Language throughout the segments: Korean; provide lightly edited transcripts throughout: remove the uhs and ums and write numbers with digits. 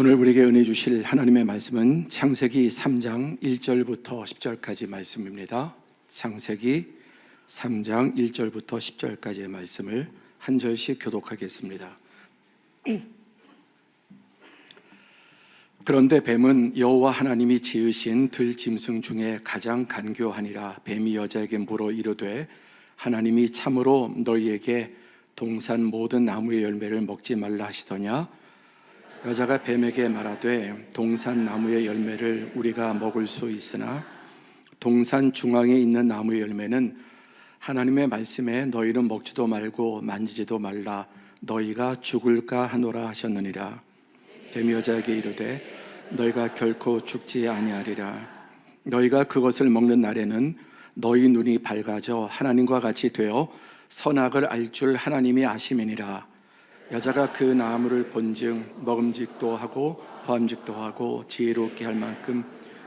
오늘 우리에게 은혜 주실 하나님의 말씀은 창세기 3장 1절부터 10절까지 말씀입니다. 창세기 3장 1절부터 10절까지의 말씀을 한 절씩 교독하겠습니다. 그런데 뱀은 여호와 하나님이 지으신 들짐승 중에 가장 간교하니라. 뱀이 여자에게 물어 이르되 하나님이 참으로 너희에게 동산 모든 나무의 열매를 먹지 말라 하시더냐? 여자가 뱀에게 말하되 동산 나무의 열매를 우리가 먹을 수 있으나 동산 중앙에 있는 나무의 열매는 하나님의 말씀에 너희는 먹지도 말고 만지지도 말라 너희가 죽을까 하노라 하셨느니라. 뱀이 여자에게 이르되 너희가 결코 죽지 아니하리라. 너희가 그것을 먹는 날에는 너희 눈이 밝아져 하나님과 같이 되어 선악을 알 줄 하나님이 아심이니라. 여자가 그 나무를 본즉 먹음직도 하고 보암직도 하고 지혜롭게 할 만큼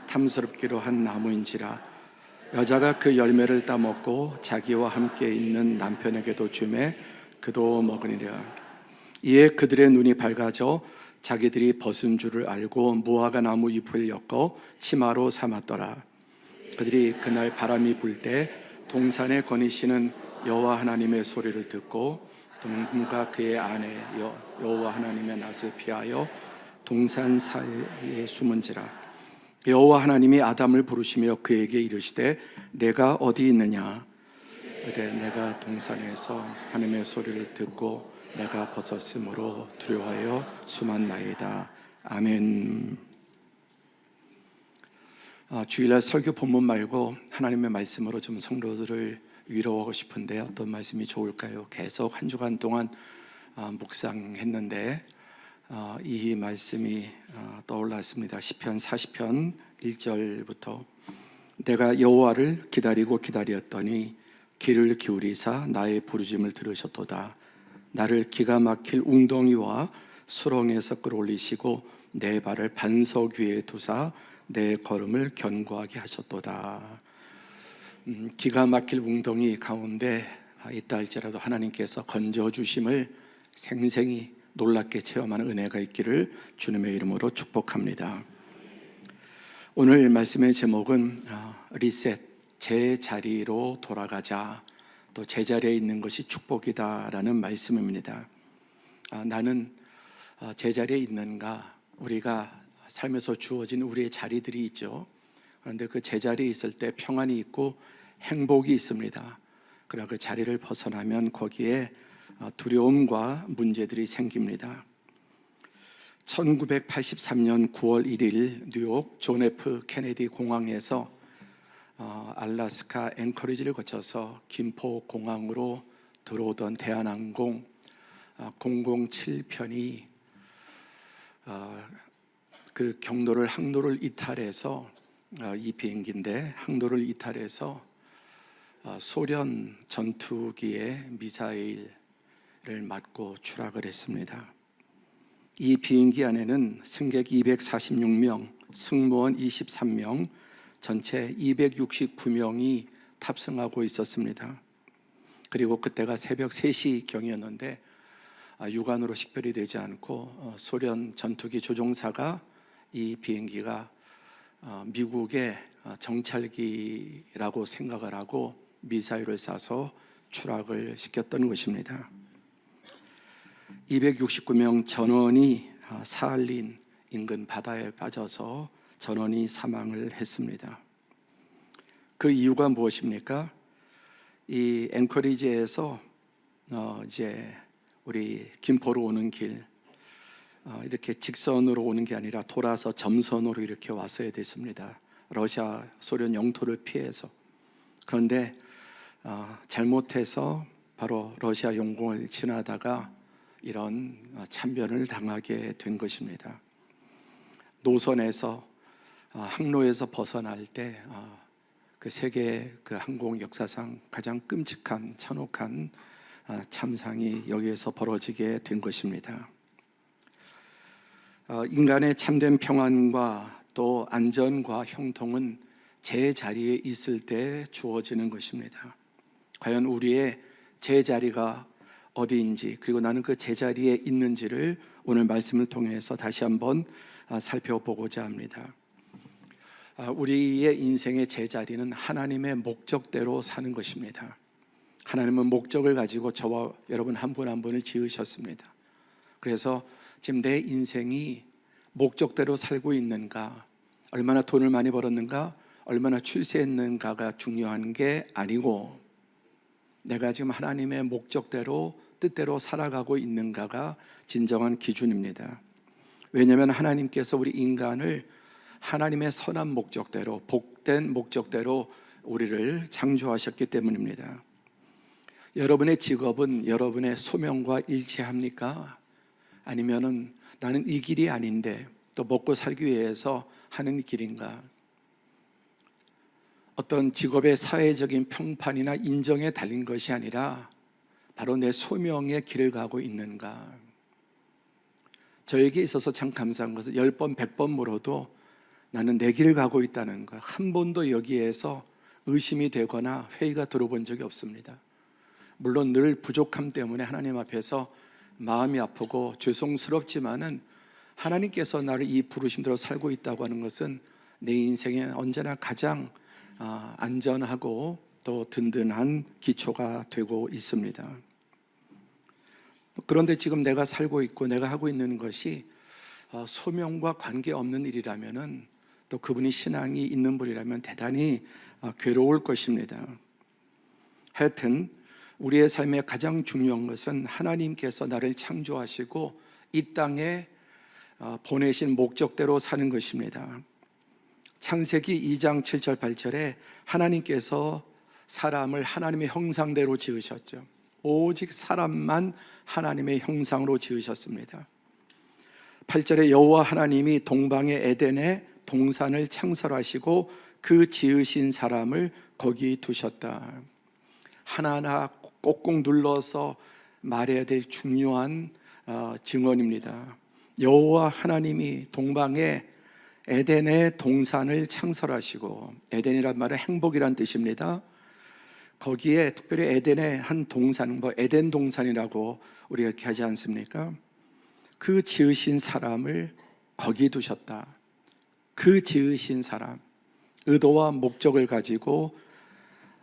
탐스럽기로 한 나무인지라. 여자가 그 열매를 따먹고 자기와 함께 있는 남편에게도 주매 그도 먹으니라. 이에 그들의 눈이 밝아져 자기들이 벗은 줄을 알고 무화과 나무 잎을 엮어 치마로 삼았더라. 그들이 그날 바람이 불 때 동산에 거니시는 여호와 하나님의 소리를 듣고 뱀과 그의 아내 여호와 하나님의 낯을 피하여 동산 사이에 숨은지라. 여호와 하나님이 아담을 부르시며 그에게 이르시되 내가 어디 있느냐? 그때 내가 동산에서 하나님의 소리를 듣고 내가 벗었으므로 두려워하여 숨었나이다. 아멘. 주일날 설교 본문 말고 하나님의 말씀으로 좀 성도들을 위로하고 싶은데 어떤 말씀이 좋을까요? 계속 한 주간 동안 묵상했는데 이 말씀이 떠올랐습니다. 시편 40편 1절부터 내가 여호와를 기다리고 기다렸더니 귀를 기울이사 나의 부르짐을 들으셨도다. 나를 기가 막힐 웅덩이와 수렁에서 끌어올리시고 내 발을 반석 위에 두사 내 걸음을 견고하게 하셨도다. 기가 막힐 웅덩이 가운데 있다 할지라도 하나님께서 건져주심을 생생히 놀랍게 체험하는 은혜가 있기를 주님의 이름으로 축복합니다. 오늘 말씀의 제목은 리셋, 제자리로 돌아가자, 또 제자리에 있는 것이 축복이다라는 말씀입니다. 나는 제자리에 있는가? 우리가 삶에서 주어진 우리의 자리들이 있죠. 그런데 그 제자리에 있을 때 평안이 있고 행복이 있습니다. 그러나 그 자리를 벗어나면 거기에 두려움과 문제들이 생깁니다. 1983년 9월 1일 뉴욕 존 F 케네디 공항에서 알래스카 앵커리지를 거쳐서 김포 공항으로 들어오던 대한항공 007편이 그 항로를 이탈해서 이 비행기인데 항로를 이탈해서 소련 전투기의 미사일을 맞고 추락을 했습니다. 이 비행기 안에는 승객 246명, 승무원 23명, 전체 269명이 탑승하고 있었습니다. 그리고 그때가 새벽 3시경이었는데 육안으로 식별이 되지 않고 소련 전투기 조종사가 이 비행기가 미국의 정찰기라고 생각을 하고 미사일을 쏴서 추락을 시켰던 것입니다. 269명 전원이 사할린 인근 바다에 빠져서 전원이 사망을 했습니다. 그 이유가 무엇입니까? 이 앵커리지에서 이제 우리 김포로 오는 길 이렇게 직선으로 오는 게 아니라 돌아서 점선으로 이렇게 왔어야 됐습니다. 러시아, 소련 영토를 피해서. 그런데 잘못해서 바로 러시아 영공을 지나다가 이런 참변을 당하게 된 것입니다. 노선에서 항로에서 벗어날 때 그 세계 그 항공 역사상 가장 끔찍한 참혹한 참상이 여기에서 벌어지게 된 것입니다. 인간의 참된 평안과 또 안전과 형통은 제자리에 있을 때 주어지는 것입니다. 과연 우리의 제자리가 어디인지, 그리고 나는 그 제자리에 있는지를 오늘 말씀을 통해서 다시 한번 살펴보고자 합니다. 우리의 인생의 제자리는 하나님의 목적대로 사는 것입니다. 하나님은 목적을 가지고 저와 여러분 한 분 한 분을 지으셨습니다. 그래서 지금 내 인생이 목적대로 살고 있는가, 얼마나 돈을 많이 벌었는가, 얼마나 출세했는가가 중요한 게 아니고, 내가 지금 하나님의 목적대로 뜻대로 살아가고 있는가가 진정한 기준입니다. 왜냐하면 하나님께서 우리 인간을 하나님의 선한 목적대로, 복된 목적대로 우리를 창조하셨기 때문입니다. 여러분의 직업은 여러분의 소명과 일치합니까? 아니면은 나는 이 길이 아닌데 또 먹고 살기 위해서 하는 길인가? 어떤 직업의 사회적인 평판이나 인정에 달린 것이 아니라 바로 내 소명의 길을 가고 있는가? 저에게 있어서 참 감사한 것은 10번, 100번 물어도 나는 내 길을 가고 있다는 것, 한 번도 여기에서 의심이 되거나 회의가 들어본 적이 없습니다. 물론 늘 부족함 때문에 하나님 앞에서 마음이 아프고 죄송스럽지만은 하나님께서 나를 이 부르심대로 살고 있다고 하는 것은 내 인생에 언제나 가장 안전하고 또 든든한 기초가 되고 있습니다. 그런데 지금 내가 살고 있고 내가 하고 있는 것이 소명과 관계없는 일이라면은, 또 그분이 신앙이 있는 분이라면 대단히 괴로울 것입니다. 하여튼 우리의 삶의 가장 중요한 것은 하나님께서 나를 창조하시고 이 땅에 보내신 목적대로 사는 것입니다. 창세기 2장 7절 8절에 하나님께서 사람을 하나님의 형상대로 지으셨죠. 오직 사람만 하나님의 형상으로 지으셨습니다. 8절에 여호와 하나님이 동방의 에덴에 동산을 창설하시고 그 지으신 사람을 거기 두셨다. 하나하나 꼭꼭 눌러서 말해야 될 중요한 증언입니다. 여호와 하나님이 동방에 에덴의 동산을 창설하시고, 에덴이란 말은 행복이란 뜻입니다. 거기에 특별히 에덴의 한 동산, 에덴 동산이라고 우리가 이렇게 하지 않습니까? 그 지으신 사람을 거기 두셨다. 그 지으신 사람, 의도와 목적을 가지고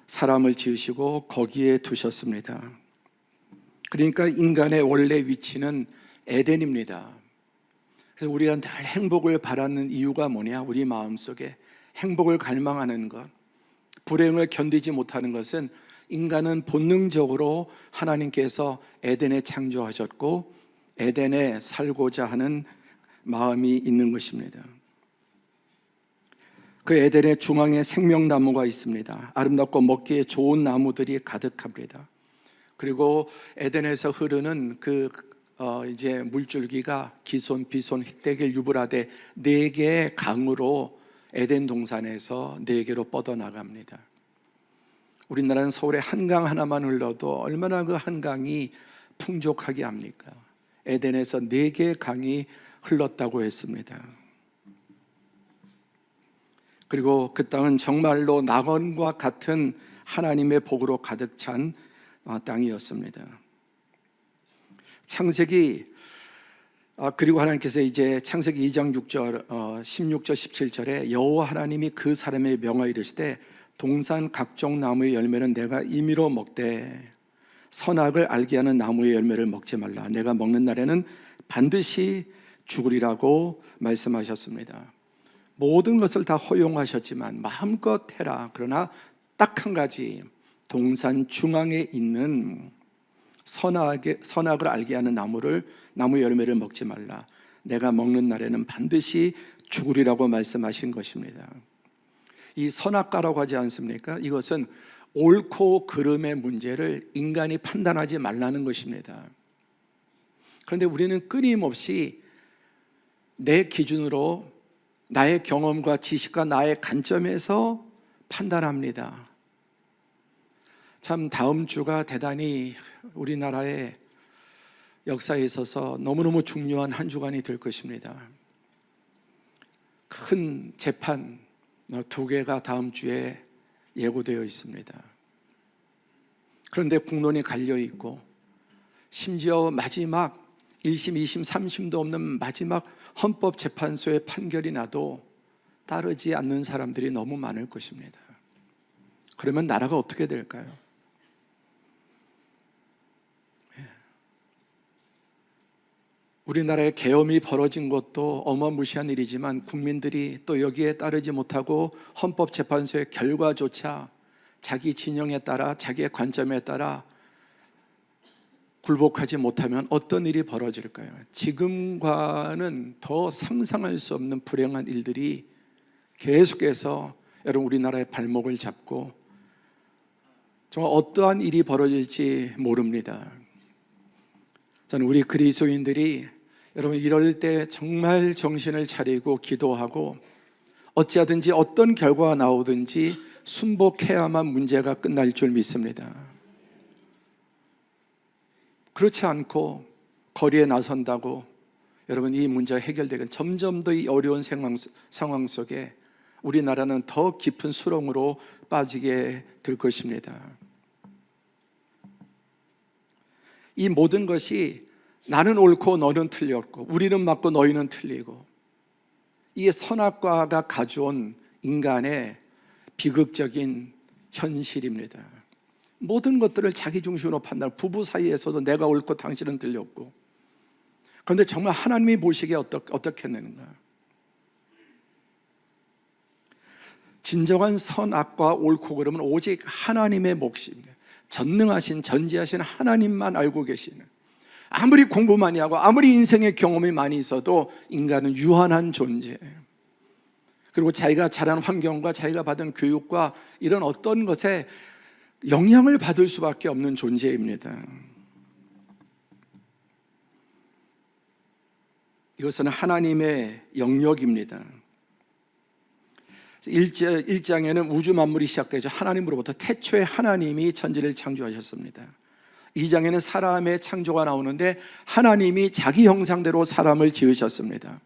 사람을 지으시고 거기에 두셨습니다. 그러니까 인간의 원래 위치는 에덴입니다. 그래서 우리가 늘 행복을 바라는 이유가 뭐냐? 우리 마음속에 행복을 갈망하는 것, 불행을 견디지 못하는 것은 인간은 본능적으로 하나님께서 에덴에 창조하셨고 에덴에 살고자 하는 마음이 있는 것입니다. 그 에덴의 중앙에 생명나무가 있습니다. 아름답고 먹기에 좋은 나무들이 가득합니다. 그리고 에덴에서 흐르는 이제 물줄기가 기손, 비손, 힛데길, 유브라데 4개의 강으로 에덴 동산에서 4개로 뻗어나갑니다. 우리나라는 서울에 한강 하나만 흘러도 얼마나 그 한강이 풍족하게 합니까? 에덴에서 4개의 강이 흘렀다고 했습니다. 그리고 그 땅은 정말로 낙원과 같은 하나님의 복으로 가득 찬 땅이었습니다. 그리고 하나님께서 이제 창세기 2장 6절, 16절, 17절에 여호와 하나님이 그 사람의 명하여 이르시되 동산 각종 나무의 열매는 내가 임의로 먹되 선악을 알게 하는 나무의 열매를 먹지 말라. 내가 먹는 날에는 반드시 죽으리라고 말씀하셨습니다. 모든 것을 다 허용하셨지만 마음껏 해라. 그러나 딱 한 가지, 동산 중앙에 있는 선악을 알게 하는 나무 열매를 먹지 말라. 내가 먹는 날에는 반드시 죽으리라고 말씀하신 것입니다. 이 선악과라고 하지 않습니까? 이것은 옳고 그름의 문제를 인간이 판단하지 말라는 것입니다. 그런데 우리는 끊임없이 내 기준으로 나의 경험과 지식과 나의 관점에서 판단합니다. 참 다음 주가 대단히 우리나라의 역사에 있어서 너무너무 중요한 한 주간이 될 것입니다. 큰 재판 2개가 다음 주에 예고되어 있습니다. 그런데 국론이 갈려 있고 심지어 마지막 1심, 2심, 3심도 없는 마지막 헌법재판소의 판결이 나도 따르지 않는 사람들이 너무 많을 것입니다. 그러면 나라가 어떻게 될까요? 우리나라의 계엄이 벌어진 것도 어마무시한 일이지만 국민들이 또 여기에 따르지 못하고 헌법재판소의 결과조차 자기 진영에 따라 자기의 관점에 따라 굴복하지 못하면 어떤 일이 벌어질까요? 지금과는 더 상상할 수 없는 불행한 일들이 계속해서 여러분 우리나라의 발목을 잡고 정말 어떠한 일이 벌어질지 모릅니다. 저는 우리 그리스도인들이 여러분 이럴 때 정말 정신을 차리고 기도하고 어찌하든지 어떤 결과가 나오든지 순복해야만 문제가 끝날 줄 믿습니다. 그렇지 않고 거리에 나선다고 여러분 이 문제가 해결되긴 점점 더 이 어려운 상황 속에 우리나라는 더 깊은 수렁으로 빠지게 될 것입니다. 이 모든 것이 나는 옳고 너는 틀렸고 우리는 맞고 너희는 틀리고 이 선악과가 가져온 인간의 비극적인 현실입니다. 모든 것들을 자기 중심으로 판단, 부부 사이에서도 내가 옳고 당신은 틀렸고. 그런데 정말 하나님이 보시기에 어떻게 했는가? 진정한 선악과 옳고 그름은 오직 하나님의 몫입니다. 전능하신 전지하신 하나님만 알고 계시는, 아무리 공부 많이 하고 아무리 인생의 경험이 많이 있어도 인간은 유한한 존재예요. 그리고 자기가 자란 환경과 자기가 받은 교육과 이런 어떤 것에 영향을 받을 수밖에 없는 존재입니다. 이것은 하나님의 영역입니다. 1장에는 우주 만물이 시작되죠. 하나님으로부터 태초에 하나님이 천지를 창조하셨습니다. 2장에는 사람의 창조가 나오는데 하나님이 자기 형상대로 사람을 지으셨습니다.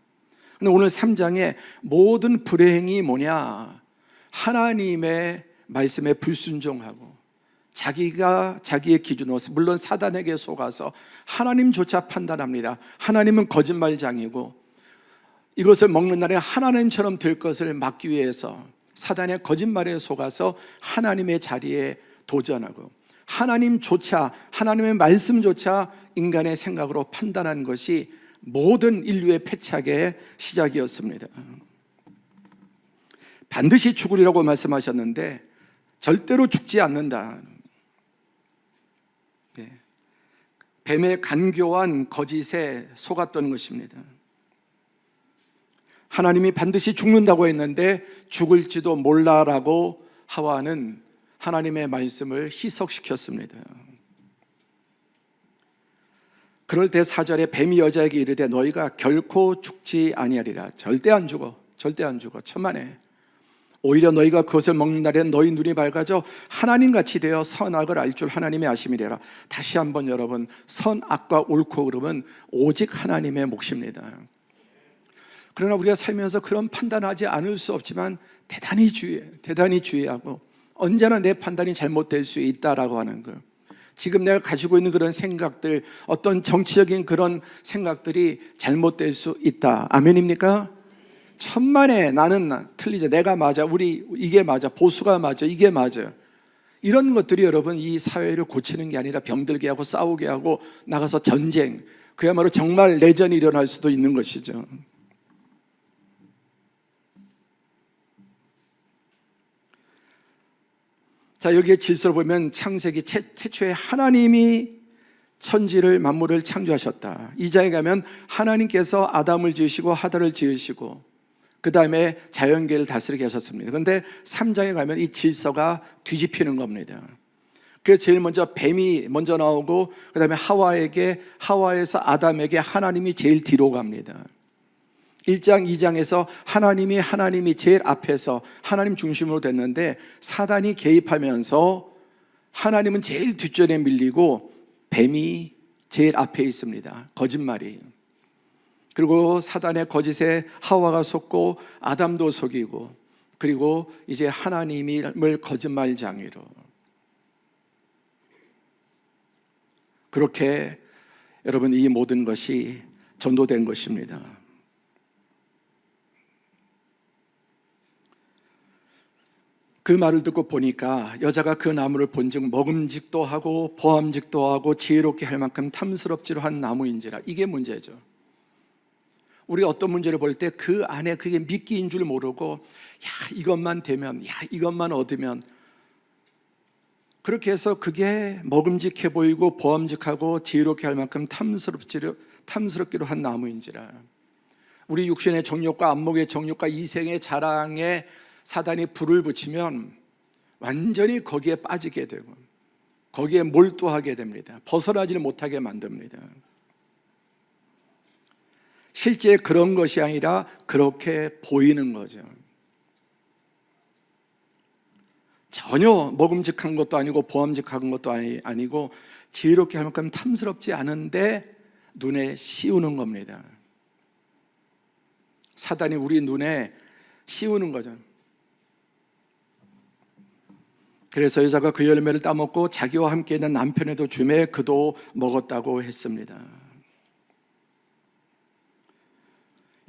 근데 오늘 3장에 모든 불행이 뭐냐? 하나님의 말씀에 불순종하고 자기가 자기의 기준으로, 물론 사단에게 속아서 하나님조차 판단합니다. 하나님은 거짓말장이고 이것을 먹는 날에 하나님처럼 될 것을 막기 위해서 사단의 거짓말에 속아서 하나님의 자리에 도전하고 하나님조차, 하나님의 말씀조차 인간의 생각으로 판단한 것이 모든 인류의 패착의 시작이었습니다. 반드시 죽으리라고 말씀하셨는데 절대로 죽지 않는다. 뱀의 간교한 거짓에 속았던 것입니다. 하나님이 반드시 죽는다고 했는데 죽을지도 몰라라고 하와는 하나님의 말씀을 희석시켰습니다. 그럴 때 4절에 뱀이 여자에게 이르되 너희가 결코 죽지 아니하리라. 절대 안 죽어. 절대 안 죽어. 천만에. 오히려 너희가 그것을 먹는 날에는 너희 눈이 밝아져 하나님같이 되어 선악을 알 줄 하나님의 아심이래라. 다시 한번 여러분, 선악과 옳고 그름은 오직 하나님의 몫입니다. 그러나 우리가 살면서 그런 판단하지 않을 수 없지만 대단히 주의하고 언제나 내 판단이 잘못될 수 있다라고 하는 것. 지금 내가 가지고 있는 그런 생각들, 어떤 정치적인 그런 생각들이 잘못될 수 있다. 아멘입니까? 천만에 나는 틀리자, 내가 맞아, 이게 맞아, 보수가 맞아, 이게 맞아. 이런 것들이 여러분 이 사회를 고치는 게 아니라 병들게 하고 싸우게 하고 나가서 전쟁, 그야말로 정말 내전이 일어날 수도 있는 것이죠. 자, 여기에 질서를 보면 창세기 태초에 하나님이 천지를 만물을 창조하셨다. 2장에 가면 하나님께서 아담을 지으시고 하다를 지으시고 그 다음에 자연계를 다스리게 하셨습니다. 그런데 3장에 가면 이 질서가 뒤집히는 겁니다. 그래서 제일 먼저 뱀이 먼저 나오고 그 다음에 하와에서 아담에게 하나님이 제일 뒤로 갑니다. 1장, 2장에서 하나님이 제일 앞에서 하나님 중심으로 됐는데 사단이 개입하면서 하나님은 제일 뒷전에 밀리고 뱀이 제일 앞에 있습니다. 거짓말이에요. 그리고 사단의 거짓에 하와가 속고 아담도 속이고 그리고 이제 하나님을 거짓말장애로 그렇게 여러분, 이 모든 것이 전도된 것입니다. 그 말을 듣고 보니까 여자가 그 나무를 본즉 먹음직도 하고 보암직도 하고 지혜롭게 할 만큼 탐스럽지로 한 나무인지라. 이게 문제죠. 우리가 어떤 문제를 볼 때 그 안에 그게 미끼인 줄 모르고, 이것만 되면, 이것만 얻으면, 그렇게 해서 그게 먹음직해 보이고 보암직하고 지혜롭게 할 만큼 탐스럽기로 한 나무인지라. 우리 육신의 정욕과 안목의 정욕과 이생의 자랑에 사단이 불을 붙이면 완전히 거기에 빠지게 되고 거기에 몰두하게 됩니다. 벗어나지를 못하게 만듭니다. 실제 그런 것이 아니라 그렇게 보이는 거죠. 전혀 먹음직한 것도 아니고 보암직한 것도 아니고 지혜롭게 할 만큼 탐스럽지 않은데 눈에 씌우는 겁니다. 사단이 우리 눈에 씌우는 거죠. 그래서 여자가 그 열매를 따먹고 자기와 함께 있는 남편에도 주매 그도 먹었다고 했습니다.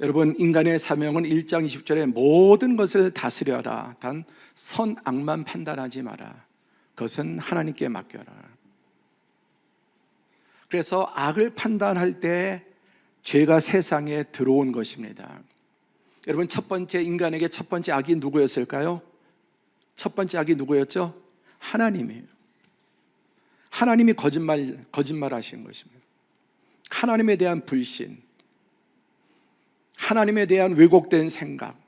여러분, 인간의 사명은 1장 20절에 모든 것을 다스려라. 단 선악만 판단하지 마라. 그것은 하나님께 맡겨라. 그래서 악을 판단할 때 죄가 세상에 들어온 것입니다. 여러분, 첫 번째 인간에게 첫 번째 악이 누구였을까요? 첫 번째 악이 누구였죠? 하나님이에요. 하나님이 거짓말하신 것입니다. 하나님에 대한 불신, 하나님에 대한 왜곡된 생각.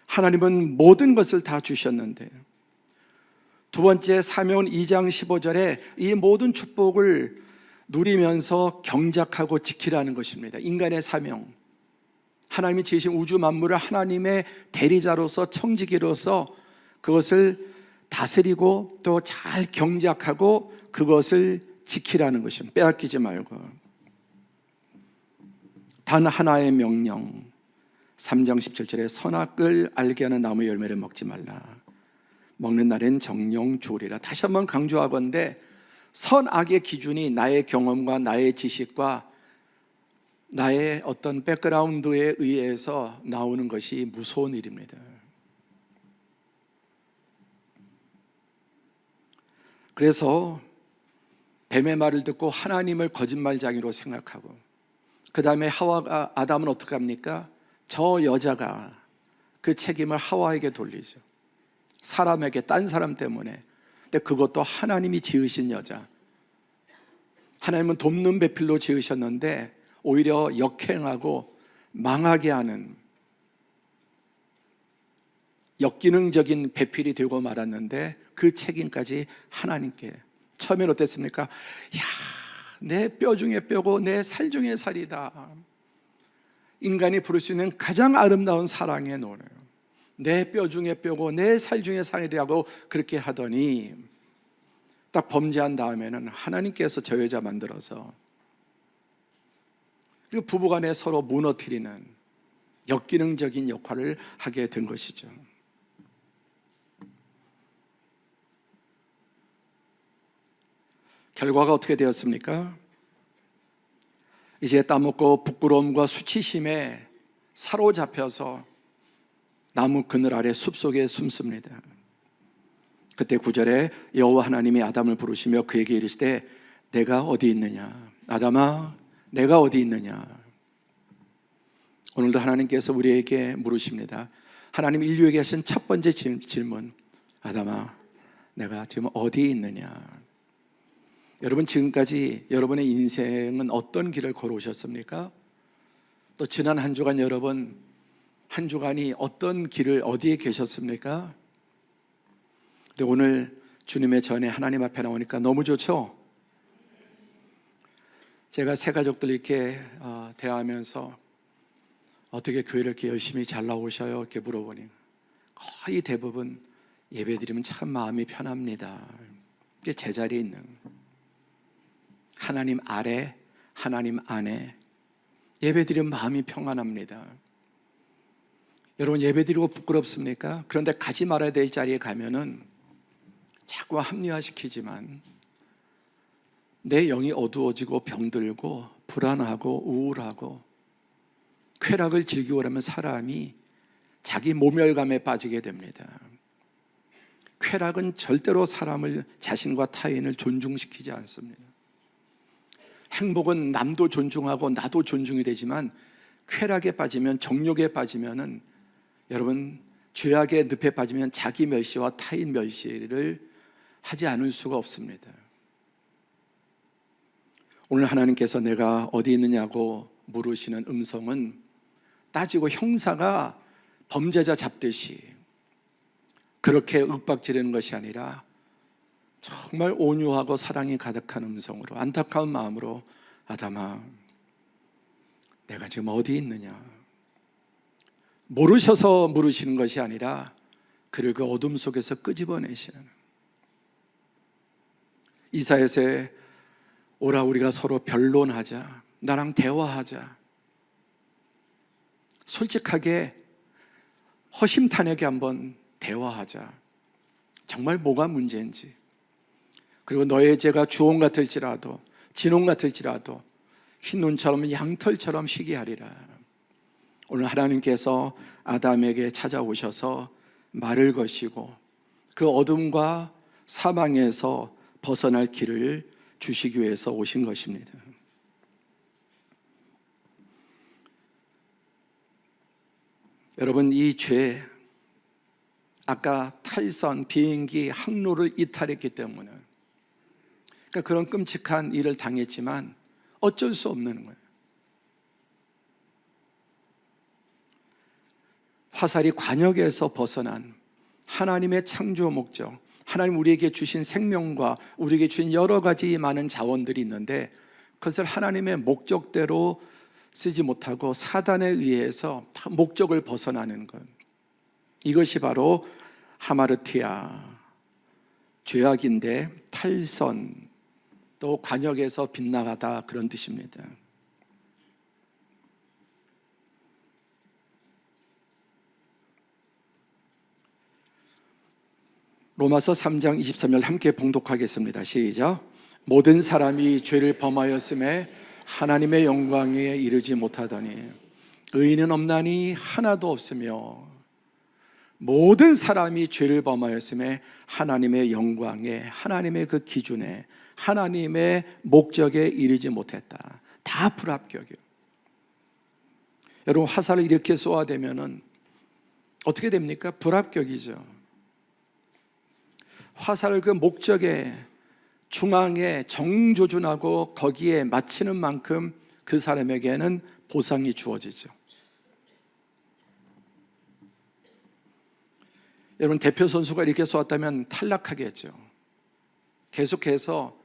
하나님은 모든 것을 다 주셨는데, 두 번째 사명은 2장 15절에 이 모든 축복을 누리면서 경작하고 지키라는 것입니다. 인간의 사명, 하나님이 지으신 우주 만물을 하나님의 대리자로서 청지기로서 그것을 다스리고 또 잘 경작하고 그것을 지키라는 것입니다. 빼앗기지 말고. 단 하나의 명령, 3장 17절에 선악을 알게 하는 나무 열매를 먹지 말라. 먹는 날엔 정령 죽으리라. 다시 한번 강조하건대 선악의 기준이 나의 경험과 나의 지식과 나의 어떤 백그라운드에 의해서 나오는 것이 무서운 일입니다. 그래서 뱀의 말을 듣고 하나님을 거짓말쟁이로 생각하고, 그 다음에 아담은 어떻게 합니까? 저 여자가 그 책임을 하와에게 돌리죠. 사람에게, 딴 사람 때문에. 근데 그것도 하나님이 지으신 여자. 하나님은 돕는 배필로 지으셨는데 오히려 역행하고 망하게 하는 역기능적인 배필이 되고 말았는데 그 책임까지 하나님께. 처음엔 어땠습니까? 내 뼈 중에 뼈고 내 살 중에 살이다. 인간이 부를 수 있는 가장 아름다운 사랑의 노래. 내 뼈 중에 뼈고 내 살 중에 살이라고 그렇게 하더니 딱 범죄한 다음에는 하나님께서 저 여자 만들어서, 그리고 부부간에 서로 무너뜨리는 역기능적인 역할을 하게 된 것이죠. 결과가 어떻게 되었습니까? 이제 따먹고 부끄러움과 수치심에 사로잡혀서 나무 그늘 아래 숲속에 숨습니다. 그때 9절에 여호와 하나님이 아담을 부르시며 그에게 이르시되 내가 어디 있느냐? 아담아, 내가 어디 있느냐? 오늘도 하나님께서 우리에게 물으십니다. 하나님 인류에게 하신 첫 번째 질문, 아담아, 내가 지금 어디 있느냐? 여러분, 지금까지 여러분의 인생은 어떤 길을 걸어오셨습니까? 또 지난 한 주간 여러분, 한 주간이 어떤 길을 어디에 계셨습니까? 근데 오늘 주님의 전에 하나님 앞에 나오니까 너무 좋죠? 제가 새 가족들 이렇게 대하면서 어떻게 교회를 이렇게 열심히 잘 나오셔요? 이렇게 물어보니 거의 대부분 예배드리면 참 마음이 편합니다. 이게 제자리에 있는 하나님 아래, 하나님 안에 예배드리면 마음이 평안합니다. 여러분, 예배드리고 부끄럽습니까? 그런데 가지 말아야 될 자리에 가면은 자꾸 합리화시키지만 내 영이 어두워지고 병들고 불안하고 우울하고 쾌락을 즐기고 하면 사람이 자기 모멸감에 빠지게 됩니다. 쾌락은 절대로 사람을, 자신과 타인을 존중시키지 않습니다. 행복은 남도 존중하고 나도 존중이 되지만 쾌락에 빠지면, 정욕에 빠지면은, 여러분, 죄악의 늪에 빠지면 자기 멸시와 타인 멸시를 하지 않을 수가 없습니다. 오늘 하나님께서 내가 어디 있느냐고 물으시는 음성은 따지고 형사가 범죄자 잡듯이 그렇게 윽박지르는 것이 아니라 정말 온유하고 사랑이 가득한 음성으로, 안타까운 마음으로, 아담아, 내가 지금 어디 있느냐, 모르셔서 물으시는 것이 아니라 그를 그 어둠 속에서 끄집어내시는, 이사야서에 오라 우리가 서로 변론하자, 나랑 대화하자, 솔직하게 허심탄회하게 한번 대화하자, 정말 뭐가 문제인지, 그리고 너의 죄가 주홍 같을지라도 진홍 같을지라도 흰 눈처럼 양털처럼 희게 하리라. 오늘 하나님께서 아담에게 찾아오셔서 말을 거시고 그 어둠과 사망에서 벗어날 길을 주시기 위해서 오신 것입니다. 여러분, 이 죄, 아까 탈선, 비행기, 항로를 이탈했기 때문에, 그러니까 그런 끔찍한 일을 당했지만 어쩔 수 없는 거예요. 화살이 관역에서 벗어난 하나님의 창조 목적, 하나님 우리에게 주신 생명과 우리에게 주신 여러 가지 많은 자원들이 있는데 그것을 하나님의 목적대로 쓰지 못하고 사단에 의해서 목적을 벗어나는 것, 이것이 바로 하마르티아, 죄악인데 탈선, 또 관역에서 빗나가다, 그런 뜻입니다. 로마서 3장 23절 함께 봉독하겠습니다. 시작. 모든 사람이 죄를 범하였음에 하나님의 영광에 이르지 못하더니 의인은 없나니 하나도 없으며, 모든 사람이 죄를 범하였음에 하나님의 영광에, 하나님의 그 기준에, 하나님의 목적에 이르지 못했다. 다 불합격이에요. 여러분, 화살을 이렇게 쏘아대면은 어떻게 됩니까? 불합격이죠. 화살을 그 목적에, 중앙에 정조준하고 거기에 맞히는 만큼 그 사람에게는 보상이 주어지죠. 여러분, 대표 선수가 이렇게 쏘았다면 탈락하겠죠. 계속해서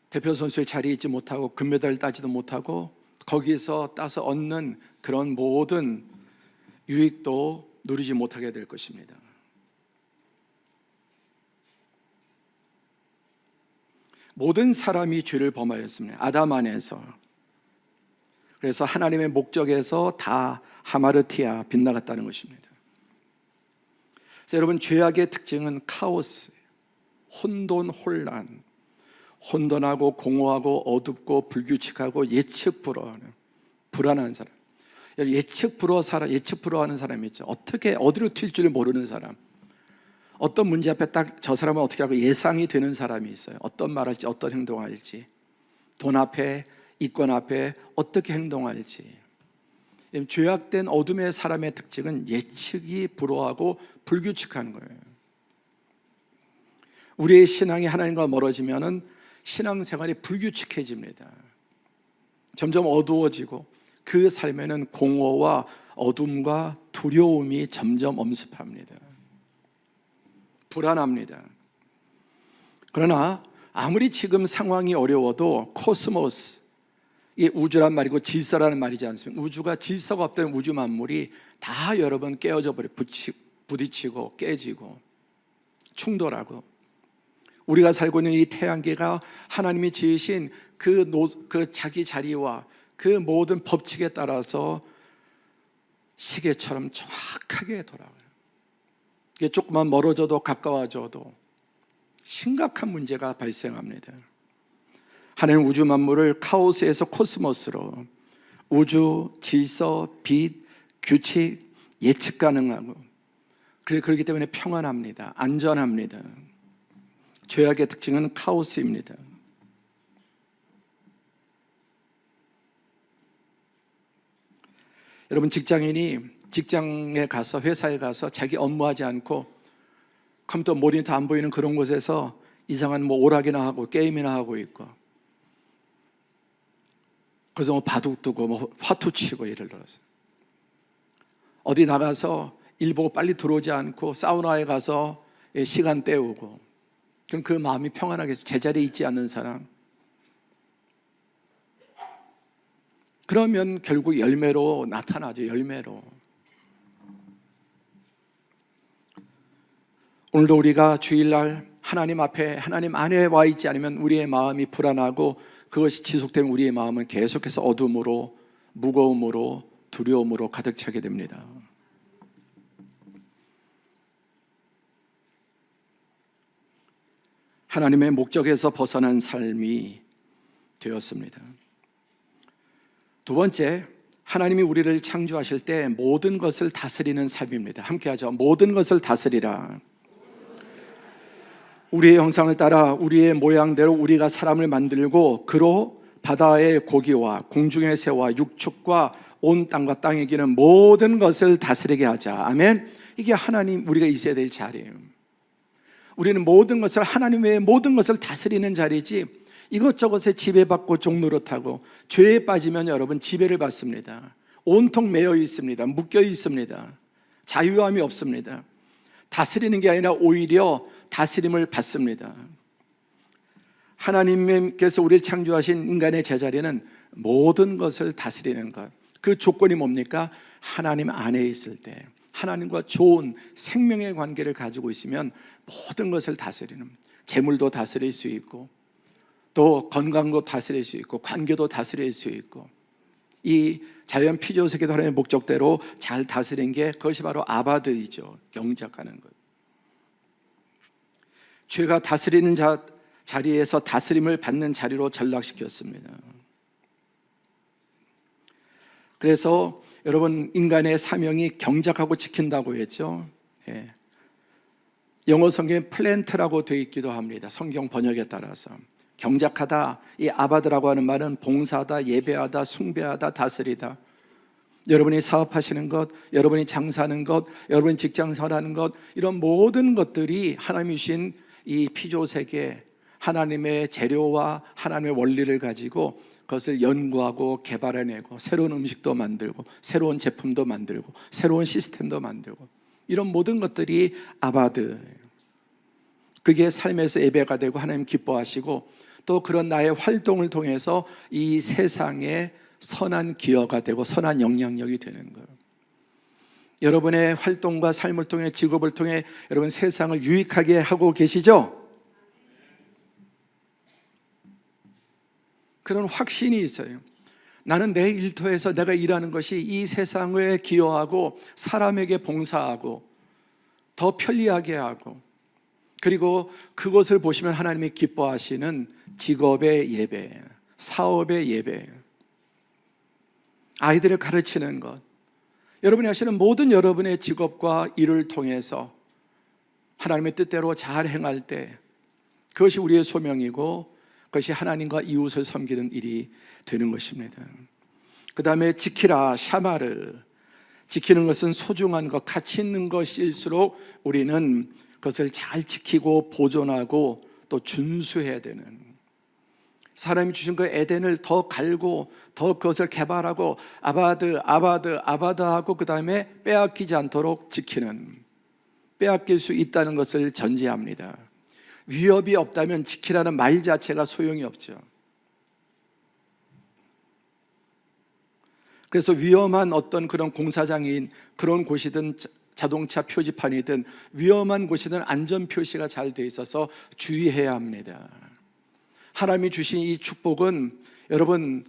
대표 선수의 자리에 있지 못하고 금메달을 따지도 못하고 거기서 따서 얻는 그런 모든 유익도 누리지 못하게 될 것입니다. 모든 사람이 죄를 범하였습니다. 아담 안에서. 그래서 하나님의 목적에서 다 하마르티아, 빗나갔다는 것입니다. 그래서 여러분, 죄악의 특징은 카오스, 혼돈, 혼란, 혼돈하고 공허하고 어둡고 불규칙하고 예측 불허하는, 불안한 사람. 예측 불허하는 사람이 있죠. 어디로 튈 줄 모르는 사람. 어떤 문제 앞에 딱 저 사람은 어떻게 하고 예상이 되는 사람이 있어요. 어떤 말할지, 어떤 행동할지, 돈 앞에, 이권 앞에 어떻게 행동할지. 죄악된 어둠의 사람의 특징은 예측이 불허하고 불규칙한 거예요. 우리의 신앙이 하나님과 멀어지면은 신앙생활이 불규칙해집니다. 점점 어두워지고 그 삶에는 공허와 어둠과 두려움이 점점 엄습합니다. 불안합니다. 그러나 아무리 지금 상황이 어려워도 코스모스, 이게 우주란 말이고 질서라는 말이지 않습니까? 우주가 질서가 없다면 우주 만물이 다 여러분 깨어져 버려, 부딪히고 깨지고 충돌하고, 우리가 살고 있는 이 태양계가 하나님이 지으신 그 자기 자리와 그 모든 법칙에 따라서 시계처럼 정확하게 돌아가요. 이게 조금만 멀어져도 가까워져도 심각한 문제가 발생합니다. 하나님 우주 만물을 카오스에서 코스모스로, 우주, 질서, 빛, 규칙, 예측 가능하고, 그렇기 때문에 평안합니다. 안전합니다. 죄악의 특징은 카오스입니다. 여러분, 직장인이 직장에 가서, 회사에 가서 자기 업무하지 않고 컴퓨터 모니터 안 보이는 그런 곳에서 이상한 오락이나 하고 게임이나 하고 있고, 그래서 바둑 두고 화투 치고 예를 들어서 어디 나가서 일 보고 빨리 들어오지 않고 사우나에 가서 시간 때우고, 그럼 그 마음이 평안하게 제자리에 있지 않는 사람, 그러면 결국 열매로 나타나죠. 열매로. 오늘도 우리가 주일날 하나님 앞에, 하나님 안에 와 있지 않으면 우리의 마음이 불안하고, 그것이 지속되면 우리의 마음은 계속해서 어둠으로, 무거움으로, 두려움으로 가득 차게 됩니다. 하나님의 목적에서 벗어난 삶이 되었습니다. 두 번째, 하나님이 우리를 창조하실 때 모든 것을 다스리는 삶입니다. 함께 하죠. 모든 것을 다스리라. 우리의 형상을 따라 우리의 모양대로 우리가 사람을 만들고, 그로 바다의 고기와 공중의 새와 육축과 온 땅과 땅에 기는 모든 것을 다스리게 하자. 아멘. 이게 하나님, 우리가 있어야 될 자리예요. 우리는 모든 것을, 하나님 외에 모든 것을 다스리는 자리지, 이것저것에 지배받고 종노릇하고, 죄에 빠지면 여러분 지배를 받습니다. 온통 매여 있습니다. 묶여 있습니다. 자유함이 없습니다. 다스리는 게 아니라 오히려 다스림을 받습니다. 하나님께서 우리를 창조하신 인간의 제자리는 모든 것을 다스리는 것. 그 조건이 뭡니까? 하나님 안에 있을 때, 하나님과 좋은 생명의 관계를 가지고 있으면 모든 것을 다스리는, 재물도 다스릴 수 있고, 또 건강도 다스릴 수 있고, 관계도 다스릴 수 있고, 이 자연 피조 세계도 하나님의 목적대로 잘 다스린 게, 그것이 바로 아바드이죠. 경작하는 것. 죄가 다스리는 자리에서 다스림을 받는 자리로 전락시켰습니다. 그래서 여러분, 인간의 사명이 경작하고 지킨다고 했죠. 예. 영어 성경에 플랜트라고 되어 있기도 합니다. 성경 번역에 따라서. 경작하다, 이 아바드라고 하는 말은 봉사하다, 예배하다, 숭배하다, 다스리다. 여러분이 사업하시는 것, 여러분이 장사하는 것, 여러분이 직장생활하는 것, 이런 모든 것들이 하나님이 주신 이 피조세계, 하나님의 재료와 하나님의 원리를 가지고 그것을 연구하고 개발해내고, 새로운 음식도 만들고, 새로운 제품도 만들고, 새로운 시스템도 만들고, 이런 모든 것들이 아바드, 그게 삶에서 예배가 되고 하나님 기뻐하시고, 또 그런 나의 활동을 통해서 이 세상에 선한 기여가 되고 선한 영향력이 되는 거예요. 여러분의 활동과 삶을 통해, 직업을 통해 여러분 세상을 유익하게 하고 계시죠? 그런 확신이 있어요. 나는 내 일터에서 내가 일하는 것이 이 세상에 기여하고 사람에게 봉사하고 더 편리하게 하고, 그리고 그것을 보시면 하나님이 기뻐하시는 직업의 예배, 사업의 예배, 아이들을 가르치는 것, 여러분이 하시는 모든 여러분의 직업과 일을 통해서 하나님의 뜻대로 잘 행할 때 그것이 우리의 소명이고, 그것이 하나님과 이웃을 섬기는 일이 되는 것입니다. 그 다음에 지키라, 샤마르. 지키는 것은 소중한 것, 가치 있는 것일수록 우리는 그것을 잘 지키고 보존하고 또 준수해야 되는, 사람이 주신 그 에덴을 더 갈고 더 그것을 개발하고 아바드하고, 그 다음에 빼앗기지 않도록 지키는, 빼앗길 수 있다는 것을 전제합니다. 위협이 없다면 지키라는 말 자체가 소용이 없죠. 그래서 위험한 어떤 그런 공사장인 그런 곳이든 자동차 표지판이든 위험한 곳이든 안전 표시가 잘 돼 있어서 주의해야 합니다. 하나님이 주신 이 축복은 여러분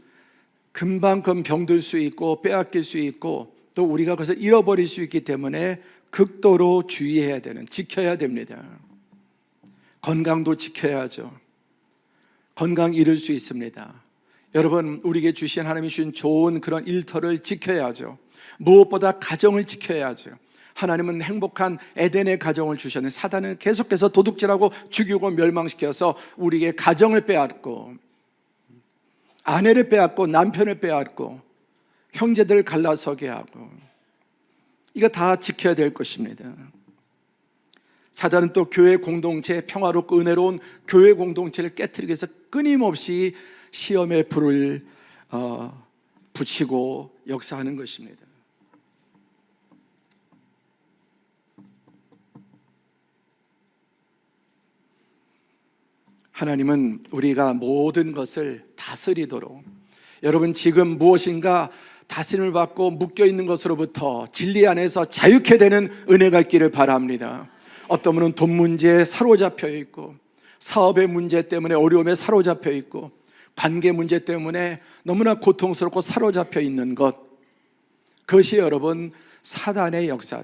금방 병들 수 있고 빼앗길 수 있고, 또 우리가 그것을 잃어버릴 수 있기 때문에 극도로 주의해야 되는, 지켜야 됩니다. 건강도 지켜야죠. 건강 잃을 수 있습니다. 여러분, 우리에게 주신 하나님이 주신 좋은 그런 일터를 지켜야죠. 무엇보다 가정을 지켜야죠. 하나님은 행복한 에덴의 가정을 주셨는데 사단은 계속해서 도둑질하고 죽이고 멸망시켜서 우리에게 가정을 빼앗고 아내를 빼앗고 남편을 빼앗고 형제들을 갈라서게 하고, 이거 다 지켜야 될 것입니다. 사단은 또 교회 공동체, 평화롭고 은혜로운 교회 공동체를 깨트리기 위해서 끊임없이 시험의 불을 붙이고 역사하는 것입니다. 하나님은 우리가 모든 것을 다스리도록, 여러분 지금 무엇인가 다스림을 받고 묶여있는 것으로부터 진리 안에서 자유케 되는 은혜가 있기를 바랍니다. 어떤 분은 돈 문제에 사로잡혀 있고, 사업의 문제 때문에 어려움에 사로잡혀 있고, 관계 문제 때문에 너무나 고통스럽고 사로잡혀 있는 것, 그것이 여러분 사단의 역사.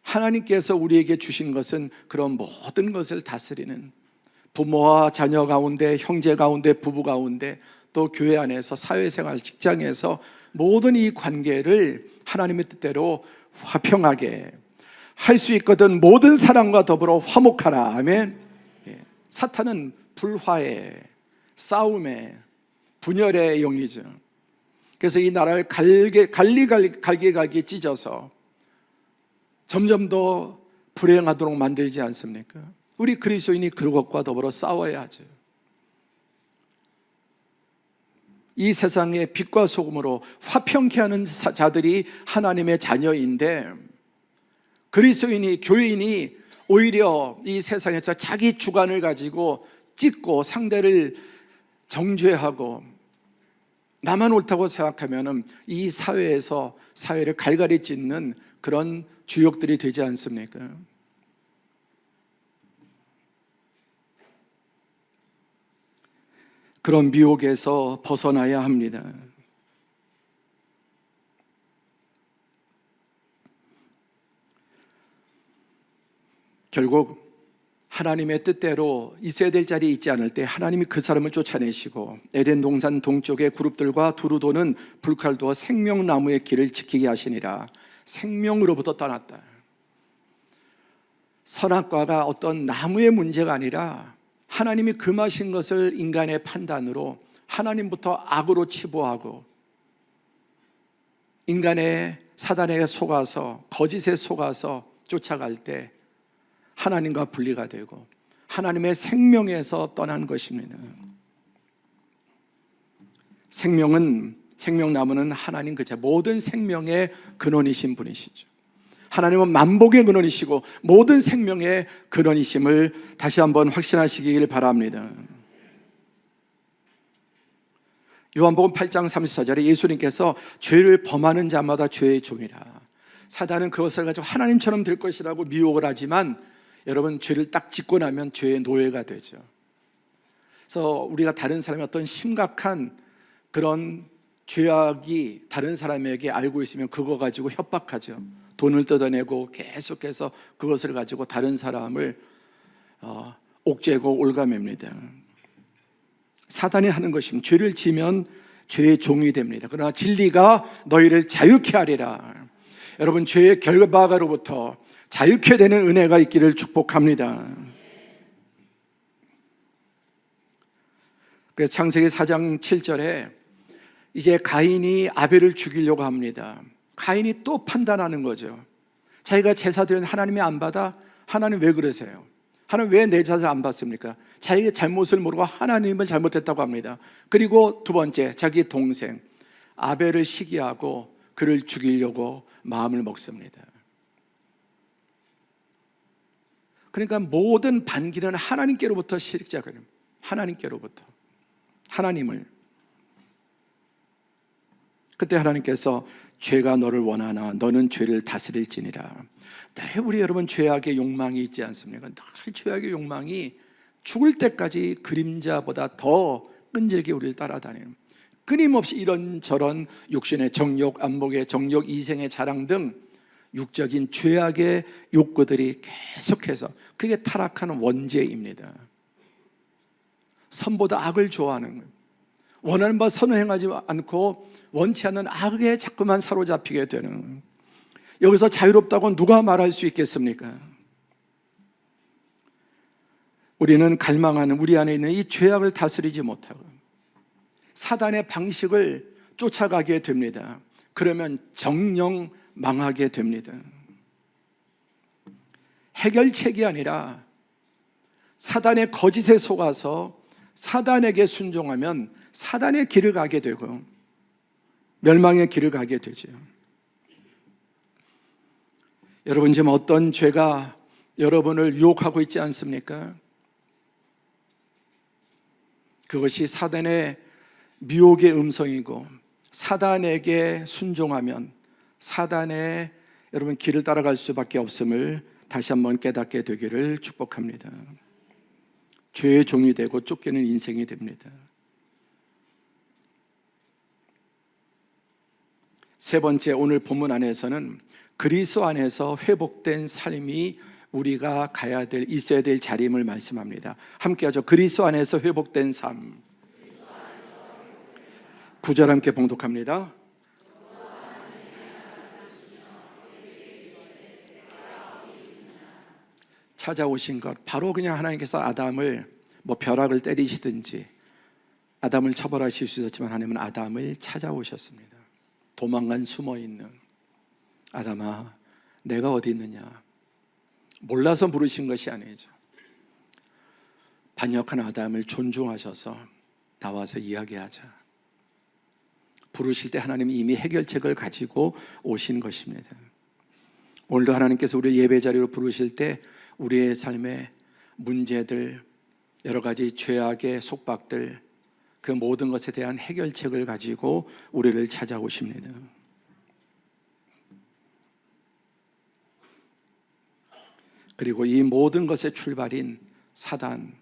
하나님께서 우리에게 주신 것은 그런 모든 것을 다스리는, 부모와 자녀 가운데, 형제 가운데, 부부 가운데, 또 교회 안에서, 사회생활, 직장에서 모든 이 관계를 하나님의 뜻대로 화평하게 할 수 있거든 모든 사람과 더불어 화목하라. 아멘. 사탄은 불화의, 싸움의, 분열의 영이죠. 그래서 이 나라를 갈기갈기 찢어서 점점 더 불행하도록 만들지 않습니까? 우리 그리스도인이 그것과 더불어 싸워야 하죠. 이 세상의 빛과 소금으로 화평케 하는 자들이 하나님의 자녀인데, 그리스도인이, 교인이 오히려 이 세상에서 자기 주관을 가지고 찢고 상대를 정죄하고 나만 옳다고 생각하면 이 사회에서 사회를 갈갈이 찢는 그런 주역들이 되지 않습니까? 그런 미혹에서 벗어나야 합니다. 결국 하나님의 뜻대로 있어야 될 자리에 있지 않을 때 하나님이 그 사람을 쫓아내시고, 에덴 동산 동쪽의 그룹들과 두루 도는 불칼 두어 생명나무의 길을 지키게 하시니라. 생명으로부터 떠났다. 선악과가 어떤 나무의 문제가 아니라 하나님이 금하신 것을 인간의 판단으로 하나님부터 악으로 치부하고 인간의 사단에게 속아서, 거짓에 속아서 쫓아갈 때 하나님과 분리가 되고 하나님의 생명에서 떠난 것입니다. 생명나무는 하나님 그 자체, 모든 생명의 근원이신 분이시죠. 하나님은 만복의 근원이시고 모든 생명의 근원이심을 다시 한번 확신하시길 바랍니다. 요한복음 8장 34절에 예수님께서 죄를 범하는 자마다 죄의 종이라. 사단은 그것을 가지고 하나님처럼 될 것이라고 미혹을 하지만, 여러분 죄를 딱 짓고 나면 죄의 노예가 되죠. 그래서 우리가 다른 사람의 어떤 심각한 그런 죄악이 다른 사람에게 알고 있으면 그거 가지고 협박하죠. 돈을 뜯어내고 계속해서 그것을 가지고 다른 사람을 옥죄고 올가맵니다. 사단이 하는 것이면 죄를 지면 죄의 종이 됩니다. 그러나 진리가 너희를 자유케 하리라. 여러분 죄의 결박으로부터 자유케 되는 은혜가 있기를 축복합니다. 그래서 창세기 4장 7절에 이제 가인이 아벨을 죽이려고 합니다. 가인이 또 판단하는 거죠. 자기가 제사 드린 하나님이 안 받아? 하나님 왜 그러세요? 하나님 왜 내 제사 안 받습니까? 자기의 잘못을 모르고 하나님을 잘못했다고 합니다. 그리고 두 번째, 자기 동생 아벨을 시기하고 그를 죽이려고 마음을 먹습니다. 그러니까 모든 반기는 하나님께로부터 시작해요. 하나님께로부터, 하나님을. 그때 하나님께서 죄가 너를 원하나 너는 죄를 다스릴지니라. 늘 우리 여러분 죄악의 욕망이 있지 않습니까? 늘 죄악의 욕망이 죽을 때까지 그림자보다 더 끈질게 우리를 따라다니는, 끊임없이 이런저런 육신의 정욕, 안목의 정욕, 이생의 자랑 등 육적인 죄악의 욕구들이 계속해서, 그게 타락하는 원죄입니다. 선보다 악을 좋아하는 거예요. 원하는 바 선을 행하지 않고 원치 않는 악에 자꾸만 사로잡히게 되는 거예요. 여기서 자유롭다고 누가 말할 수 있겠습니까? 우리는 갈망하는 우리 안에 있는 이 죄악을 다스리지 못하고 사단의 방식을 쫓아가게 됩니다. 그러면 정녕 망하게 됩니다. 해결책이 아니라 사단의 거짓에 속아서 사단에게 순종하면 사단의 길을 가게 되고 멸망의 길을 가게 되죠. 여러분, 지금 어떤 죄가 여러분을 유혹하고 있지 않습니까? 그것이 사단의 미혹의 음성이고 사단에게 순종하면 사단의 여러분 길을 따라갈 수밖에 없음을 다시 한번 깨닫게 되기를 축복합니다. 죄의 종이 되고 쫓기는 인생이 됩니다. 세 번째, 오늘 본문 안에서는 그리스도 안에서 회복된 삶이 우리가 가야 될, 있어야 될 자리임을 말씀합니다. 함께 하죠. 그리스도 안에서 회복된 삶. 9절 함께 봉독합니다. 찾아오신 것, 바로 그냥 하나님께서 아담을 벼락을 때리시든지 아담을 처벌하실 수 있었지만 하나님은 아담을 찾아오셨습니다. 도망간 숨어있는 아담아, 내가 어디 있느냐? 몰라서 부르신 것이 아니죠. 반역한 아담을 존중하셔서 나와서 이야기하자. 부르실 때 하나님이 이미 해결책을 가지고 오신 것입니다. 오늘도 하나님께서 우리를 예배 자리로 부르실 때 우리의 삶의 문제들, 여러 가지 죄악의 속박들, 그 모든 것에 대한 해결책을 가지고 우리를 찾아오십니다. 그리고 이 모든 것의 출발인 사단,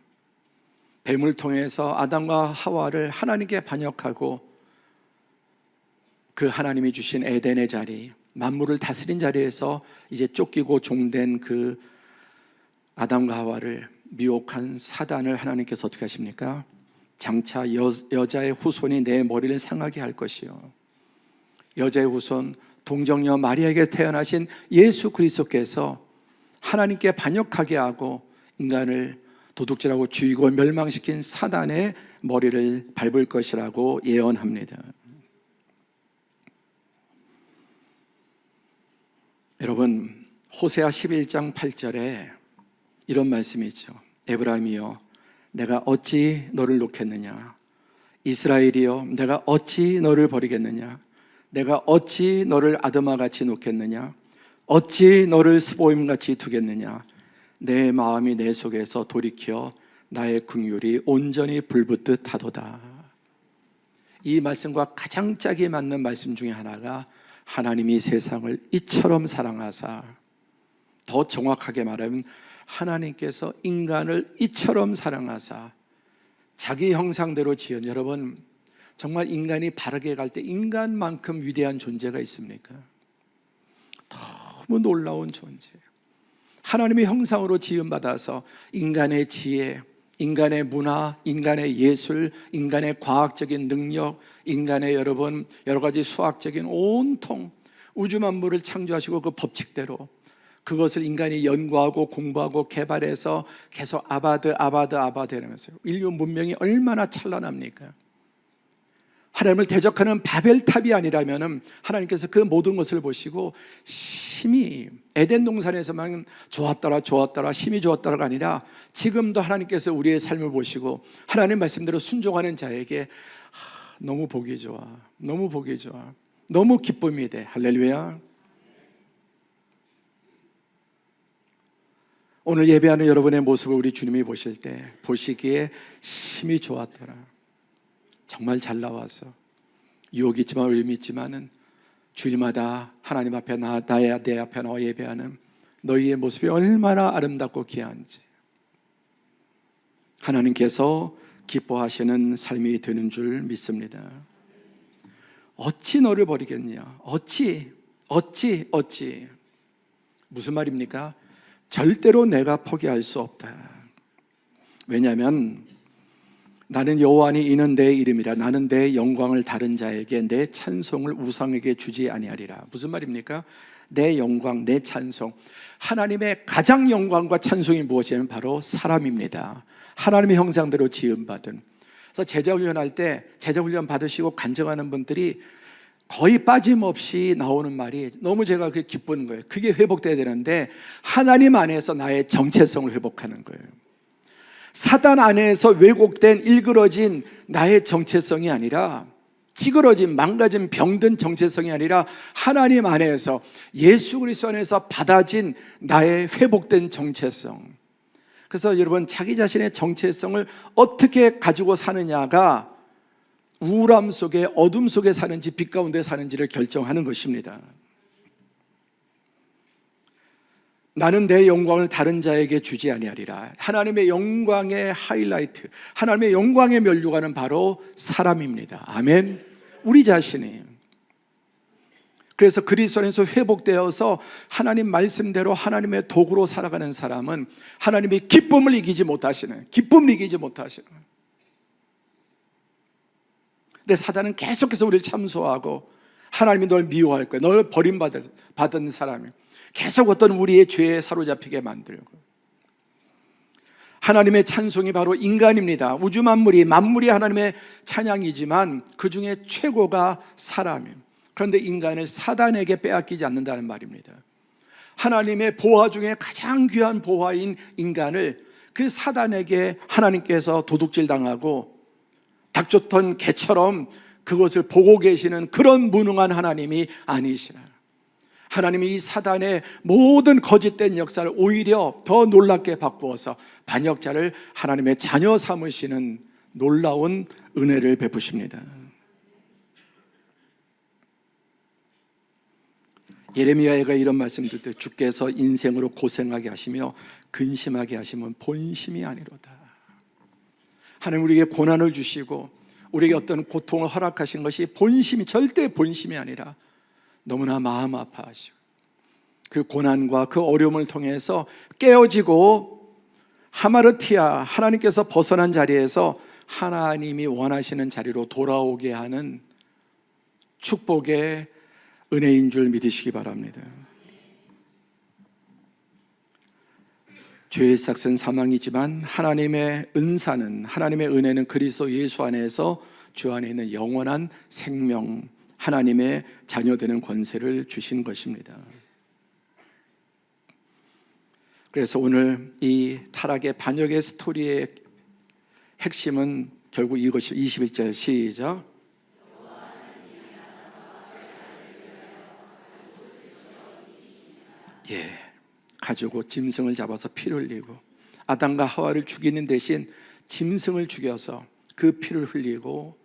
뱀을 통해서 아담과 하와를 하나님께 반역하고 그 하나님이 주신 에덴의 자리, 만물을 다스린 자리에서 이제 쫓기고 종된 그 아담과 하와를 미혹한 사단을 하나님께서 어떻게 하십니까? 장차 여자의 후손이 내 머리를 상하게 할 것이요, 여자의 후손 동정녀 마리아에게 태어나신 예수 그리스도께서 하나님께 반역하게 하고 인간을 도둑질하고 죽이고 멸망시킨 사단의 머리를 밟을 것이라고 예언합니다. 여러분, 호세아 11장 8절에 이런 말씀이 있죠. 에브라임이여, 내가 어찌 너를 놓겠느냐? 이스라엘이여, 내가 어찌 너를 버리겠느냐? 내가 어찌 너를 아드마같이 놓겠느냐? 어찌 너를 스보임같이 두겠느냐? 내 마음이 내 속에서 돌이켜 나의 긍휼이 온전히 불붙듯 하도다. 이 말씀과 가장 짝이 맞는 말씀 중에 하나가 하나님이 세상을 이처럼 사랑하사, 더 정확하게 말하면 하나님께서 인간을 이처럼 사랑하사 자기 형상대로 지은, 여러분 정말 인간이 바르게 갈 때 인간만큼 위대한 존재가 있습니까? 너무 놀라운 존재. 하나님의 형상으로 지음받아서 인간의 지혜, 인간의 문화, 인간의 예술, 인간의 과학적인 능력, 인간의 여러분 여러 가지 수학적인 온통 우주 만물을 창조하시고 그 법칙대로 그것을 인간이 연구하고 공부하고 개발해서 계속 아바드 이러면서요. 인류 문명이 얼마나 찬란합니까? 하나님을 대적하는 바벨탑이 아니라면 하나님께서 그 모든 것을 보시고 심히 에덴 동산에서만 좋았더라 심히 좋았더라가 아니라 지금도 하나님께서 우리의 삶을 보시고 하나님 말씀대로 순종하는 자에게 너무 보기 좋아, 너무 보기 좋아, 너무 기쁨이 돼. 할렐루야. 오늘 예배하는 여러분의 모습을 우리 주님이 보실 때 보시기에 심히 좋았더라, 정말 잘 나와서 유혹이 있지만 의미 있지만은 주일마다 하나님 앞에 내 앞에 나와 예배하는 너희의 모습이 얼마나 아름답고 귀한지 하나님께서 기뻐하시는 삶이 되는 줄 믿습니다. 어찌 너를 버리겠냐? 어찌 무슨 말입니까? 절대로 내가 포기할 수 없다. 왜냐하면 나는 여호와니 이는 내 이름이라. 나는 내 영광을 다른 자에게 내 찬송을 우상에게 주지 아니하리라. 무슨 말입니까? 내 영광, 내 찬송. 하나님의 가장 영광과 찬송이 무엇이냐면 바로 사람입니다. 하나님의 형상대로 지음받은. 그래서 제자훈련할 때 제자훈련 받으시고 간증하는 분들이 거의 빠짐없이 나오는 말이 너무 제가 그게 기쁜 거예요. 그게 회복돼야 되는데 하나님 안에서 나의 정체성을 회복하는 거예요. 사단 안에서 왜곡된 일그러진 나의 정체성이 아니라, 찌그러진 망가진 병든 정체성이 아니라 하나님 안에서 예수 그리스도 안에서 받아진 나의 회복된 정체성. 그래서 여러분, 자기 자신의 정체성을 어떻게 가지고 사느냐가 우울함 속에, 어둠 속에 사는지 빛 가운데 사는지를 결정하는 것입니다. 나는 내 영광을 다른 자에게 주지 아니하리라. 하나님의 영광의 하이라이트, 하나님의 영광의 면류관은 바로 사람입니다. 아멘. 우리 자신이. 그래서 그리스도 안에서 회복되어서 하나님 말씀대로 하나님의 도구로 살아가는 사람은 하나님의 기쁨을 이기지 못하시는, 기쁨을 이기지 못하시는. 근데 사단은 계속해서 우리를 참소하고 하나님이 널 미워할 거야, 널 버림받은 사람이 계속 어떤 우리의 죄에 사로잡히게 만들고. 하나님의 찬송이 바로 인간입니다. 우주 만물이 하나님의 찬양이지만 그 중에 최고가 사람이에요. 그런데 인간을 사단에게 빼앗기지 않는다는 말입니다. 하나님의 보화 중에 가장 귀한 보화인 인간을 그 사단에게 하나님께서 도둑질 당하고 닥쳤던 개처럼 그것을 보고 계시는 그런 무능한 하나님이 아니시라. 하나님이 이 사단의 모든 거짓된 역사를 오히려 더 놀랍게 바꾸어서 반역자를 하나님의 자녀 삼으시는 놀라운 은혜를 베푸십니다. 예레미야가 이런 말씀을 때 주께서 인생으로 고생하게 하시며 근심하게 하시면 본심이 아니로다. 하나님 우리에게 고난을 주시고 우리에게 어떤 고통을 허락하신 것이 본심이, 절대 본심이 아니라 너무나 마음 아파하시고 그 고난과 그 어려움을 통해서 깨어지고 하마르티아, 하나님께서 벗어난 자리에서 하나님이 원하시는 자리로 돌아오게 하는 축복의 은혜인 줄 믿으시기 바랍니다. 죄의 삭은 사망이지만 하나님의 은사는, 하나님의 은혜는 그리스도 예수 안에서 주 안에 있는 영원한 생명, 하나님의 자녀되는 권세를 주신 것입니다. 그래서 오늘 이 타락의 반역의 스토리의 핵심은 결국 이것이 21절 시작. 가지고 짐승을 잡아서 피를 흘리고 아담과 하와를 죽이는 대신 짐승을 죽여서 그 피를 흘리고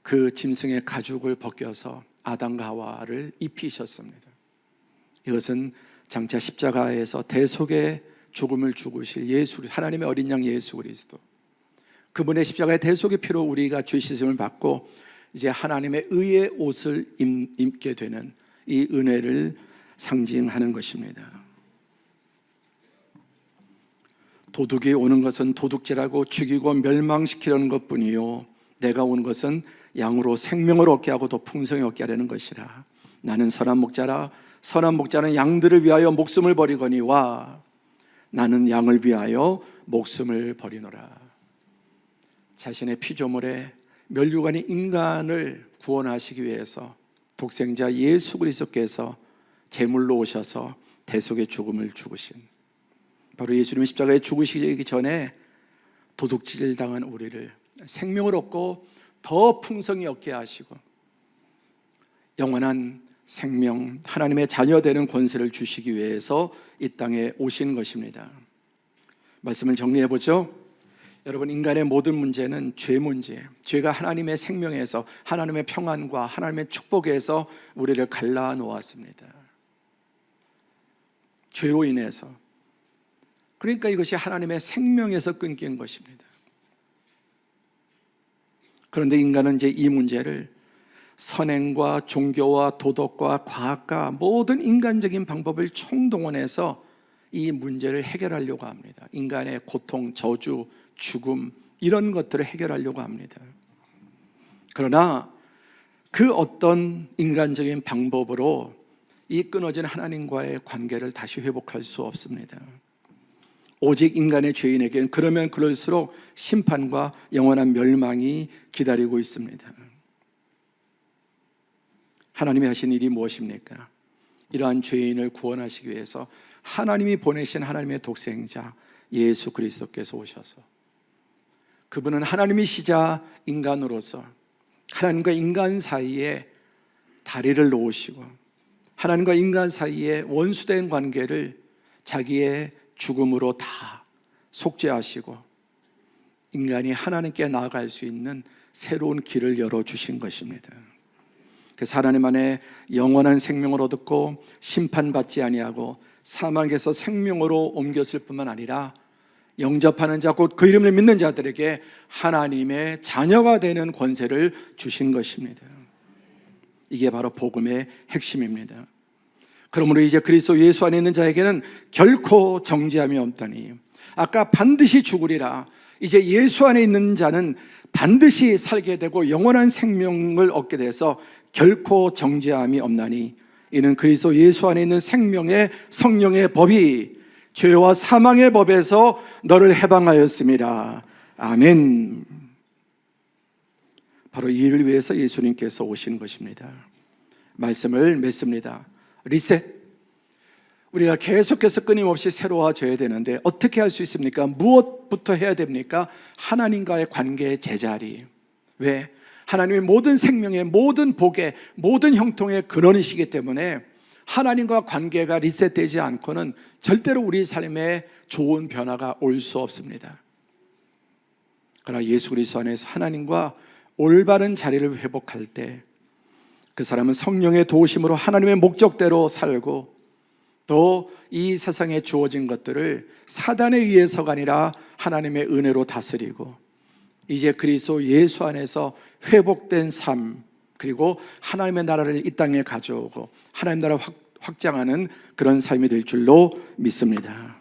그 짐승의 가죽을 벗겨서 아담과 하와를 입히셨습니다. 이것은 장차 십자가에서 대속의 죽음을 죽으실 예수, 하나님의 어린 양 예수 그리스도, 그분의 십자가의 대속의 피로 우리가 죄 씻음을 받고 이제 하나님의 의의 옷을 입게 되는 이 은혜를 상징하는 것입니다. 도둑이 오는 것은 도둑질하고 죽이고 멸망시키려는 것뿐이요 내가 온 것은 양으로 생명을 얻게 하고 더 풍성히 얻게 하려는 것이라. 나는 선한 목자라. 선한 목자는 양들을 위하여 목숨을 버리거니와 나는 양을 위하여 목숨을 버리노라. 자신의 피조물에 면류관인 인간을 구원하시기 위해서 독생자 예수 그리스도께서 제물로 오셔서 대속의 죽음을 죽으신, 바로 예수님이 십자가에 죽으시기 전에 도둑질 당한 우리를 생명을 얻고 더 풍성히 얻게 하시고 영원한 생명, 하나님의 자녀 되는 권세를 주시기 위해서 이 땅에 오신 것입니다. 말씀을 정리해 보죠. 여러분, 인간의 모든 문제는 죄 문제예요. 죄가 하나님의 생명에서, 하나님의 평안과 하나님의 축복에서 우리를 갈라 놓았습니다. 죄로 인해서. 그러니까 이것이 하나님의 생명에서 끊긴 것입니다. 그런데 인간은 이제 이 문제를 선행과 종교와 도덕과 과학과 모든 인간적인 방법을 총동원해서 이 문제를 해결하려고 합니다. 인간의 고통, 저주, 죽음, 이런 것들을 해결하려고 합니다. 그러나 그 어떤 인간적인 방법으로 이 끊어진 하나님과의 관계를 다시 회복할 수 없습니다. 오직 인간의 죄인에게는 그러면 그럴수록 심판과 영원한 멸망이 기다리고 있습니다. 하나님이 하신 일이 무엇입니까? 이러한 죄인을 구원하시기 위해서 하나님이 보내신 하나님의 독생자 예수 그리스도께서 오셔서 그분은 하나님이시자 인간으로서 하나님과 인간 사이에 다리를 놓으시고 하나님과 인간 사이에 원수된 관계를 자기의 죽음으로 다 속죄하시고 인간이 하나님께 나아갈 수 있는 새로운 길을 열어주신 것입니다. 그래서 하나님 안에 영원한 생명을 얻었고 심판받지 아니하고 사망에서 생명으로 옮겼을 뿐만 아니라 영접하는 자 곧 그 이름을 믿는 자들에게 하나님의 자녀가 되는 권세를 주신 것입니다. 이게 바로 복음의 핵심입니다. 그러므로 이제 그리스도 예수 안에 있는 자에게는 결코 정죄함이 없더니 아까 반드시 죽으리라, 이제 예수 안에 있는 자는 반드시 살게 되고 영원한 생명을 얻게 돼서 결코 정죄함이 없나니 이는 그리스도 예수 안에 있는 생명의 성령의 법이 죄와 사망의 법에서 너를 해방하였습니다. 아멘. 바로 이 일을 위해서 예수님께서 오신 것입니다. 말씀을 맺습니다. 리셋. 우리가 계속해서 끊임없이 새로워져야 되는데 어떻게 할 수 있습니까? 무엇부터 해야 됩니까? 하나님과의 관계의 제자리. 왜? 하나님의 모든 생명의 모든 복의 모든 형통의 근원이시기 때문에 하나님과 관계가 리셋되지 않고는 절대로 우리 삶에 좋은 변화가 올 수 없습니다. 그러나 예수 그리스도 안에서 하나님과 올바른 자리를 회복할 때 그 사람은 성령의 도우심으로 하나님의 목적대로 살고 또 이 세상에 주어진 것들을 사단에 의해서가 아니라 하나님의 은혜로 다스리고 이제 그리스도 예수 안에서 회복된 삶, 그리고 하나님의 나라를 이 땅에 가져오고 하나님 나라를 확장하는 그런 삶이 될 줄로 믿습니다.